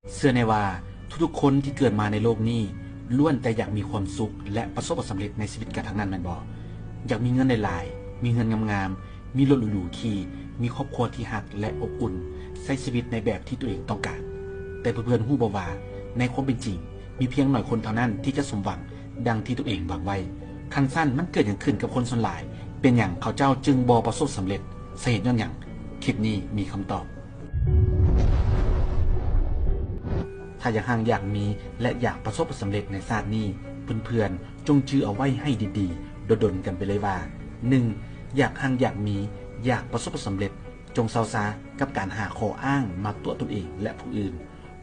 เชื่อในว่าทุกๆคนที่เกิดมาในโลกนี้ล้วนแต่อยากมีความสุขและประสบความสำเร็จในชีวิตกันทั้งนั้นแม่นบ่อยากมีเงินหลายๆมีเงินงามๆมีรถหรูๆขี่มีครอบครัวที่ฮักและอบอุ่นใช้ชีวิตในแบบที่ตัวเองต้องการแต่เพื่อนๆฮู้บ่ว่าในความเป็นจริงมีเพียงหน่อยคนเท่านั้นที่จะสมหวังดังที่ตัวเองหวังไว้คันสั้นมันเกิดอย่างขึ้นกับคนส่วนหลายเป็นอย่างเขาเจ้าจึงบ่ประสบสำเร็จสาเหตุย้อนหยังคลิปนี้มีคำตอบถ้าอยากห่างอยากมีและอยากประสบผลสำเร็จในชาตินี้เพื่อนๆจงจื้อเอาไว้ให้ดีๆดนๆกันไปเลยว่า 1. อยากห่างอยากมีอยากประสบผลสำเร็จจงเซาซากับการหาข้ออ้างมาตัวตนเองและผู้อื่น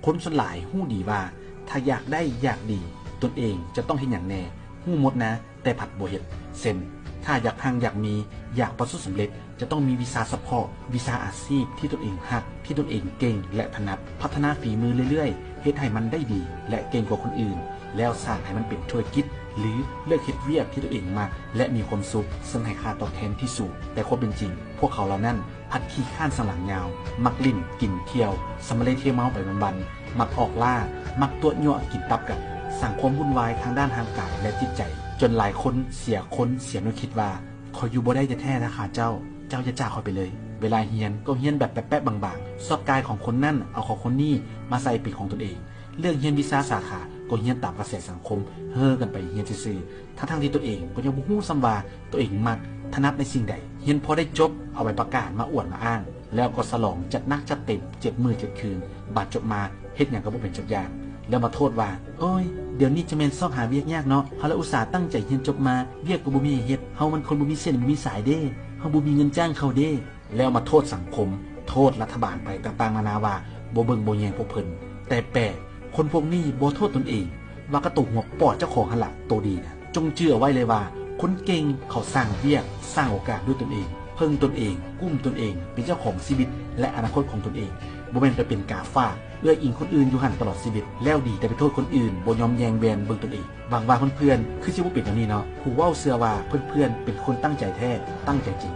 คนส่วนหลายฮู้ดีว่าถ้าอยากได้อยากดีตนเองจะต้องเฮ็ดอย่างแน่ฮู้หมดนะแต่ผัดบ่เฮ็ดเช่นถ้าอยากห่างอยากมีอยากประสบสำเร็จจะต้องมีวิชาเฉพาะวิชาอาชีพที่ตนเองฮักที่ตนเองเก่งและถนัดพัฒนาฝีมือเรื่อยๆเฮ็ดให้มันได้ดีและเก่งกว่าคนอื่นแล้วสร้างให้มันเป็นธุรกิจหรือเลือกเฮ็ดเวียกที่ตัวเองมักและมีความสุขซึ่งให้ค่าตอบแทนที่สูงแต่ความเป็นจริงพวกเขาเหล่านั้นพัดขี้ข้านสังหลังยาวมักลิ่นกินเที่ยวสำเร็จเที่ยวเมาไปบันๆมักออกล่ามักตัวยั่วกินตับกันสั่งความวุ่นวายทางด้านทางกายและจิตใจจนหลายคนเสียนึกคิดว่าขออยู่บ่ได้จะแท้นะคะเจ้าจะจากเขาไปเลยเวลาเฮียนก็เฮียนแบบแป๊ะๆบางๆสอบกายของคนนั่นเอาของคนนี้มาใส่ปีกของตนเองเรื่องเฮียนวิชาสาขาก็เฮียนตามกระแสสังคมเฮ่อกันไปเฮียนซื่อๆทั้งที่ตัวเองก็ยังบ่ฮู้ซ้ำว่าตัวเองมักถนัดในสิ่งใดเฮียนพอได้จบเอาไปประกาศมาอวดมาอ้างแล้วก็สลองจัดนักจัดเต็ม7 มื้อ7 คืนบาดจบมาเฮ็ดหยังก็บ่เป็นจักอย่างแล้วมาโทษว่าโอ้ยเดี๋ยวนี้จะแม่นซอกหาเวียกยากเนาะเฮาละอุตส่าห์ตั้งใจเรียนจบมาเวียกก็บ่มีเฮ็ดเฮามันคนบ่มีเส้นบ่มีสายเด้เฮาบ่มีเงินจ้างเขาเด้แล้วมาโทษสังคมโทษรัฐบาลไปต่างๆนานาว่าบ่เบิ่งบ่แยงพวกเพิ่นแต่แปลกคนพวกนี้บ่โทษตนเองว่ากระตุกหัวปอดเจ้าของหั่นล่ะโตดีนะจงเชื่อไว้เลยว่าคนเก่งเขาสร้างเวียกสร้างโอกาสด้วยตนเองเพิ่งตนเองกุ้มตนเองเป็นเจ้าของชีวิตและอนาคตของตนเองบ่แม่นไปเป็นกาฟ้าเอื้ออิงคนอื่นอยู่หั่นตลอดชีวิตแล้วดีแต่ไปโทษคนอื่นบ่ยอมแยงแบนเบิ่งตนเองหวังว่าเพื่อนๆคือสิบ่เป็นอย่างนี้เนาะผู้เว้าเชื่อว่าเพื่อนๆเป็นคนตั้งใจแท้ตั้งใจจริง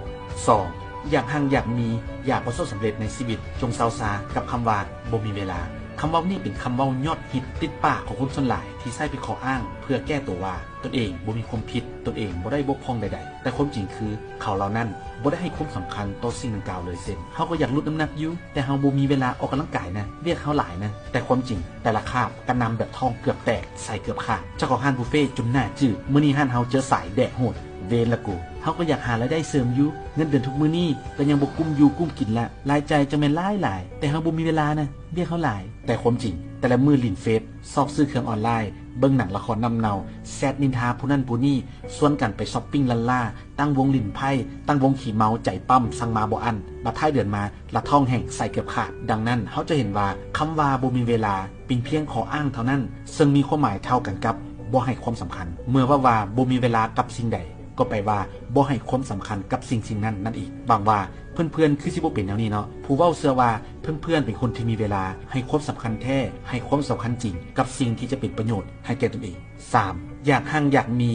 2. อยากห่างอยากมีอยากประสบสำเร็จในชีวิตจงเซาซากับคำว่าบ่มีเวลาคำเว้านี่เป็นคำเว้ายอดฮิตติดปากของคนส่วนหลายที่ใช้เป็นข้ออ้างเพื่อแก้ตัวว่าตนเองบ่มีความผิดตนเองบ่ได้บกพร่องใดๆแต่ความจริงคือเขาเหล่านั้นบ่ได้ให้ความสำคัญต่อสิ่งดังกล่าวเลยเช่นเฮาก็อยากลดน้ำหนักอยู่แต่เฮาบ่มีเวลาออกกำลังกายนะเรียกเฮาหลายนะแต่ความจริงแต่ละคาบกันนำแบบทองเกือบแตกใส่เกือบขาดเจ้าของร้านบุฟเฟ่ต์จนหน้าจืดมื้อนี้ร้านเฮาเจอสายแดกโหดเวรละกูเฮาก็อยากหารายได้เสริมอยู่เงินเดือนทุกมื้อนี้ก็ยังบ่กุ้มอยู่กุ้มกินละรายจ่ายจะแม่นหลายแต่เฮาบ่มีเวลานะเรียกเฮาหลายแต่ความจริงแต่ละมื้อลิ้นเฟซซอกซื้อเครื่องออนไลน์เบิ่งหนังละครนำเนาแซดนินทาผู้นั้นผู้นี้ชวนกันไปช้อปปิ้งลันล่าตั้งวงลิ้นไพ่ตั้งวงขี่เมาใจปั้มสั่งมาบ่อันบัดท้ายเดือนมาละท้องแห่งใส่เกือบขาดดังนั้นเฮาจะเห็นว่าคำว่าบ่มีเวลาเป็นเพียงข้ออ้างเท่านั้นซึ่งมีความหมายเท่ากันกับบ่ให้ความสำคัญเมื่อว่าบ่มีเวลากับสิ่งใดก็ไปว่าบ่ให้ความสำคัญกับสิ่งนั้นนั่นอีกบางว่าเพื่อนๆคือสิบ่เป็นแนวนี้เนาะผู้เว้าเชื่อว่าเพื่อนๆเป็นคนที่มีเวลาให้ความสำคัญแท้ให้ความสำคัญจริงกับสิ่งที่จะเป็นประโยชน์ให้แก่ตนเอง 3. อยากห่างอยากมี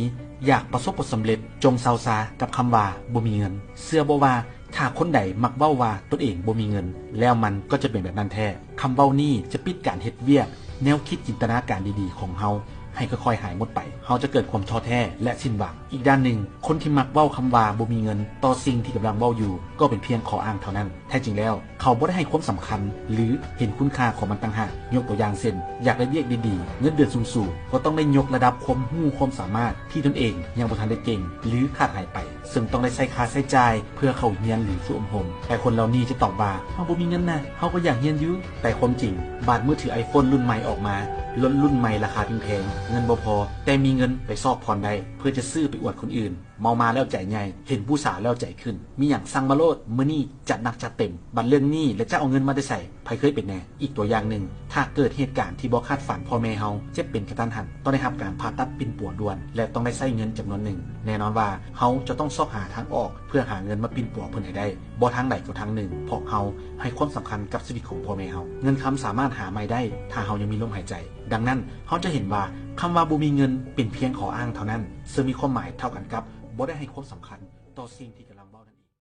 อยากประสบผลสำเร็จจงเซาซากับคำว่าบ่มีเงินเชื่อบ่ว่าถ้าคนใดมักเว้าว่าตนเองบ่มีเงินแล้วมันก็จะเป็นแบบนั้นแท้คำเว้านี้จะปิดการเฮ็ดเวียกแนวคิดจินตนาการดีๆของเฮาให้ค่อยๆหายหมดไปเฮาจะเกิดความท้อแท้และสิ้นหวังอีกด้านหนึ่งคนที่มักเว้าคำว่าบ่มีเงินต่อสิ่งที่กำลังเว้าอยู่ก็เป็นเพียงข้ออ้างเท่านั้นแท้จริงแล้วเขาบ่ได้ให้ความสำคัญหรือเห็นคุณค่าของมันต่างหากยกตัวอย่างเช่นอยากได้เวียกดีๆเงินเดือนสูงๆก็ต้องได้ยกระดับความรู้ความสามารถที่ตนเองยังบ่ทันได้เก่งหรือขาดหายไปซึ่งต้องได้ใช้ค่าใช้จ่ายเพื่อเข้าเรียนหรือฝึกอบรมแต่คนเหล่านี้จะตอบว่าเฮาบ่มีเงินนะเฮาก็อยากเรียนอยู่แต่ความจริงบาดมือถือ iPhone รุ่นใหม่ออกมารุ่นใหม่ราคาแพงเงินบ่พอแต่มีเงินไปซอกผ่อนได้เพื่อจะซื้อไปอวดคนอื่นเมามาแล้วใจใหญ่เห็นผู้สาวแล้วใจขึ้นมีอย่างสั่งมาโลดมื้อนี้จัดหนักจัดเต็มบัดเรื่องนี้แล้วจะเอาเงินมาได้ใส่ไผเคยเป็นแน่อีกตัวอย่างหนึ่งถ้าเกิดเหตุการณ์ที่บ่คาดฝันพ่อแม่เฮาเจ็บเป็นกระทันหันต้องได้รับการผ่าตัดปิ่นปัวด่วนและต้องได้ใช้เงินจำนวนหนึ่งแน่นอนว่าเฮาจะต้องซอกหาทางออกเพื่อหาเงินมาปิ่นปัวเพิ่นให้ได้บ่ทางใดก็ทางหนึ่งเพราะเฮาให้ความสำคัญกับชีวิตของพ่อแม่เฮาเงินคำสามารถหาใหม่ได้ถ้าเฮายังมีลมหายใจดังนั้นเฮาจะเห็นว่าคำว่าบ่มีเงินเป็นเพียงข้ออ้างเท่านั้นซึ่งมีความหมายเท่ากันกับบ่ได้ให้ความสำคัญต่อสิ่งที่